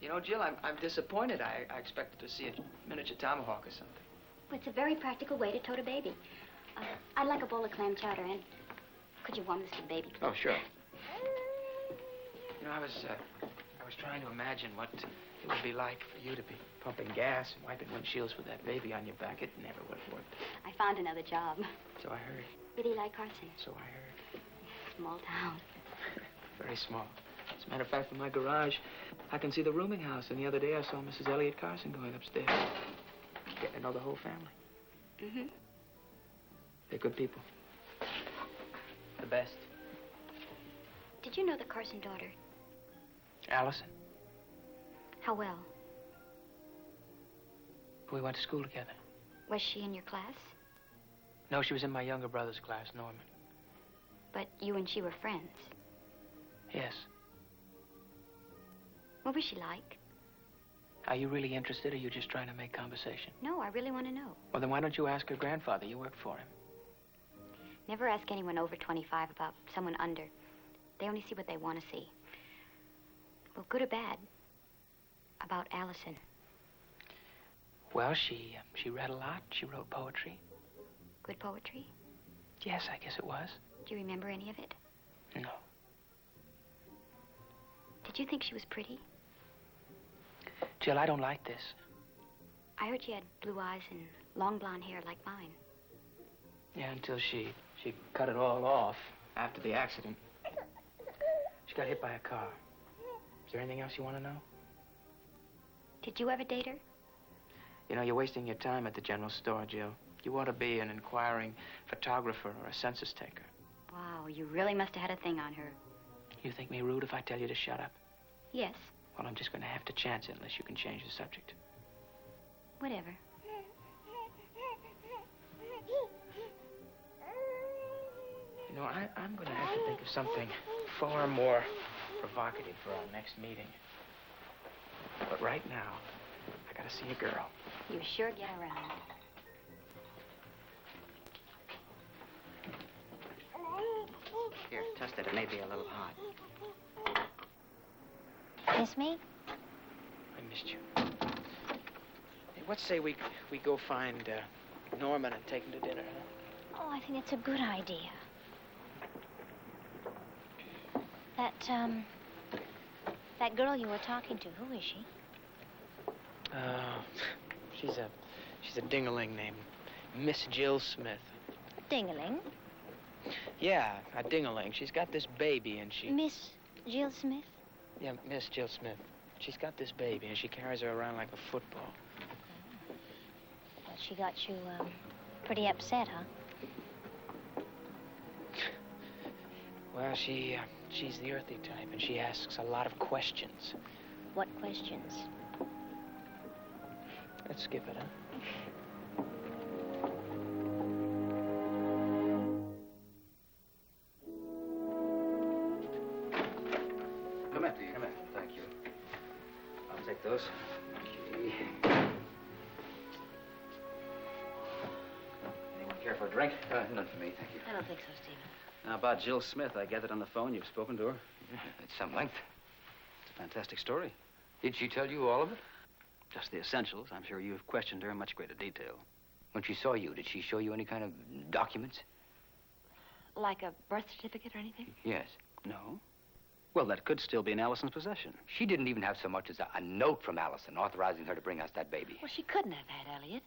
You know, Jill, I'm disappointed. I expected to see a miniature tomahawk or something. Well, it's a very practical way to tote a baby. I'd like a bowl of clam chowder, and could you warm this for the baby, please? Oh, sure. You know, I was trying to imagine what it would be like for you to be pumping gas and wiping windshields with that baby on your back. It never would have worked. I found another job. So I heard. Really like Carson. So I heard. Small town. Very small. As a matter of fact, from my garage, I can see the rooming house. And the other day, I saw Mrs. Elliot Carson going upstairs. Getting to know the whole family. Mm-hmm. They're good people. The best. Did you know the Carson daughter? Allison. How well? We went to school together. Was she in your class? No, she was in my younger brother's class, Norman. But you and she were friends. Yes. What was she like? Are you really interested, or are you just trying to make conversation? No, I really want to know. Well, then why don't you ask her grandfather? You worked for him. Never ask anyone over 25 about someone under. They only see what they want to see. Well, good or bad, about Allison. Well, she read a lot. She wrote poetry. Good poetry? Yes, I guess it was. Do you remember any of it? No. Did you think she was pretty? Jill, I don't like this. I heard she had blue eyes and long blonde hair like mine. Yeah, until she cut it all off after the accident. She got hit by a car. Is there anything else you want to know? Did you ever date her? You know, you're wasting your time at the general store, Jill. You ought to be an inquiring photographer or a census taker. Wow, you really must have had a thing on her. You think me rude if I tell you to shut up? Yes. Well, I'm just going to have to chance it unless you can change the subject. Whatever. You know, I'm going to have to think of something far more provocative for our next meeting. But right now, I got to see a girl. You sure get around. Here, test it. It may be a little hot. Miss me? I missed you. Hey, what say we go find Norman and take him to dinner, huh? Oh, I think it's a good idea. That girl you were talking to, who is she? She's a dingaling named Miss Jill Smith. Dingaling? Yeah, a dingaling. She's got this baby and she... Miss Jill Smith? Yeah, Miss Jill Smith. She's got this baby and she carries her around like a football. Well, she got you, pretty upset, huh? Well, she's the earthy type and she asks a lot of questions. What questions? Let's skip it, huh? Come in. Thank you. I'll take those. Anyone care for a drink? None for me, thank you. I don't think so, Stephen. Now, about Jill Smith, I gathered on the phone you've spoken to her. At some length. It's a fantastic story. Did she tell you all of it? Just the essentials. I'm sure you've questioned her in much greater detail. When she saw you, did she show you any kind of documents? Like a birth certificate or anything? Yes. No? Well, that could still be in Allison's possession. She didn't even have so much as a note from Allison authorizing her to bring us that baby. Well, she couldn't have had, Elliot.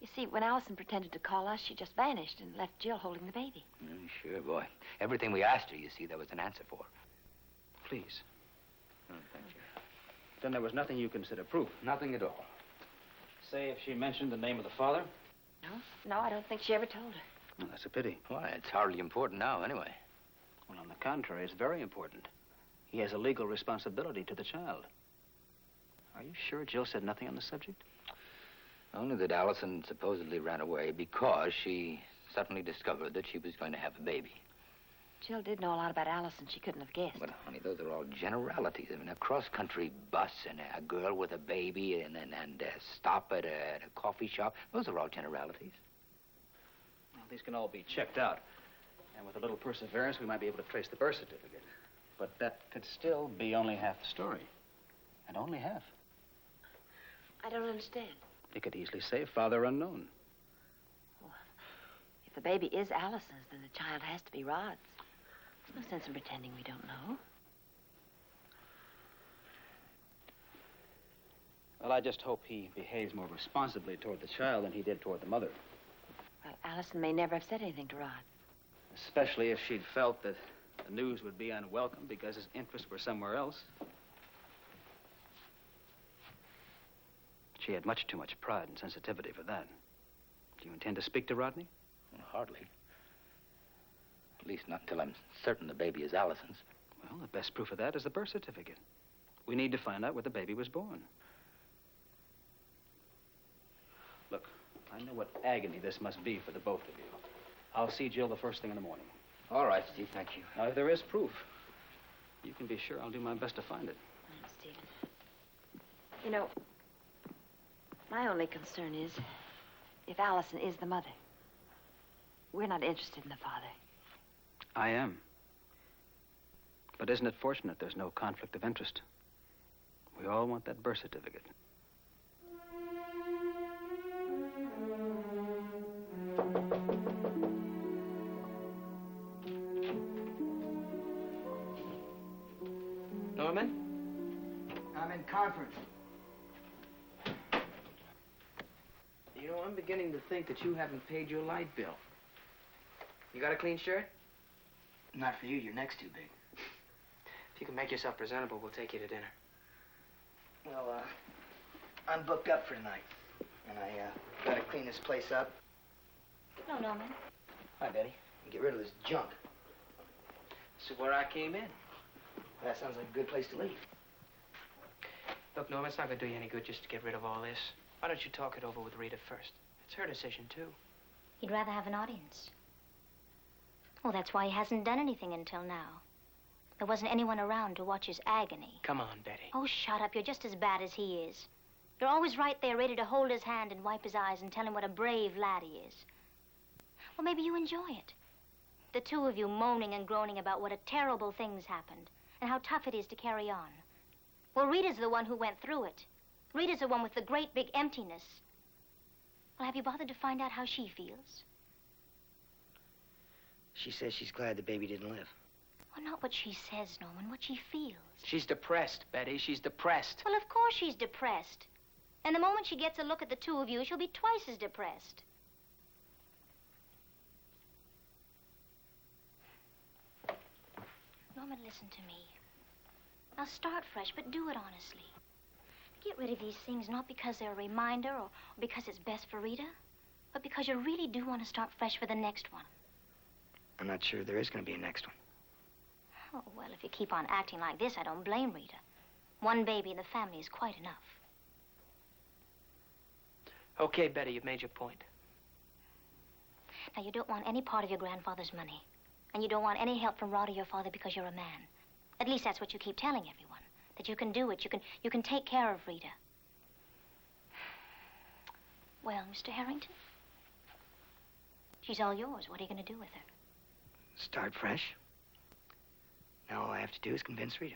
You see, when Allison pretended to call us, she just vanished and left Jill holding the baby. Sure, boy. Everything we asked her, you see, there was an answer for. Please. Oh, thank you. Then there was nothing you consider proof. Nothing at all. Say if she mentioned the name of the father? No, I don't think she ever told her. Well, that's a pity. Why, it's hardly important now, anyway. Well, on the contrary, it's very important. He has a legal responsibility to the child. Are you sure Jill said nothing on the subject? Only that Allison supposedly ran away because she suddenly discovered that she was going to have a baby. Jill did know a lot about Allison she couldn't have guessed. But, honey, those are all generalities. I mean, a cross-country bus and a girl with a baby and stop at a coffee shop. Those are all generalities. Well, these can all be checked out. And with a little perseverance, we might be able to trace the birth certificate. But that could still be only half the story. And only half. I don't understand. You could easily say father unknown. If the baby is Allison's, then the child has to be Rod's. There's no sense in pretending we don't know. Well, I just hope he behaves more responsibly toward the child than he did toward the mother. Well, Allison may never have said anything to Rod. Especially if she'd felt that the news would be unwelcome because his interests were somewhere else. She had much too much pride and sensitivity for that. Do you intend to speak to Rodney? Hardly. At least not until I'm certain the baby is Allison's. Well, the best proof of that is the birth certificate. We need to find out where the baby was born. Look, I know what agony this must be for the both of you. I'll see Jill the first thing in the morning. All right, Steve, thank you. Now, if there is proof, you can be sure I'll do my best to find it. Stephen. You know, my only concern is if Allison is the mother. We're not interested in the father. I am. But isn't it fortunate there's no conflict of interest? We all want that birth certificate. Norman? I'm in conference. You know, I'm beginning to think that you haven't paid your light bill. You got a clean shirt? Not for you. Your neck's too big. If you can make yourself presentable, we'll take you to dinner. Well, I'm booked up for tonight. And I gotta clean this place up. No, Norman. Hi, Betty. And get rid of this junk. This is where I came in. That sounds like a good place to leave. Look, Norman, it's not going to do you any good just to get rid of all this. Why don't you talk it over with Rita first? It's her decision, too. He'd rather have an audience. Well, that's why he hasn't done anything until now. There wasn't anyone around to watch his agony. Come on, Betty. Oh, shut up. You're just as bad as he is. You're always right there ready to hold his hand and wipe his eyes and tell him what a brave lad he is. Well, maybe you enjoy it. The two of you moaning and groaning about what a terrible thing's happened and how tough it is to carry on. Well, Rita's the one who went through it. Rita's the one with the great big emptiness. Well, have you bothered to find out how she feels? She says she's glad the baby didn't live. Well, not what she says, Norman, what she feels. She's depressed, Betty. She's depressed. Well, of course she's depressed. And the moment she gets a look at the two of you, she'll be twice as depressed. Norman, listen to me. Now start fresh, but do it honestly. Get rid of these things not because they're a reminder or because it's best for Rita, but because you really do want to start fresh for the next one. I'm not sure there is going to be a next one. Oh, well, if you keep on acting like this, I don't blame Rita. One baby in the family is quite enough. Okay, Betty, you've made your point. Now, you don't want any part of your grandfather's money. And you don't want any help from Rod or your father because you're a man. At least that's what you keep telling everyone. That you can do it. You can take care of Rita. Well, Mr. Harrington? She's all yours. What are you going to do with her? Start fresh. Now all I have to do is convince Rita.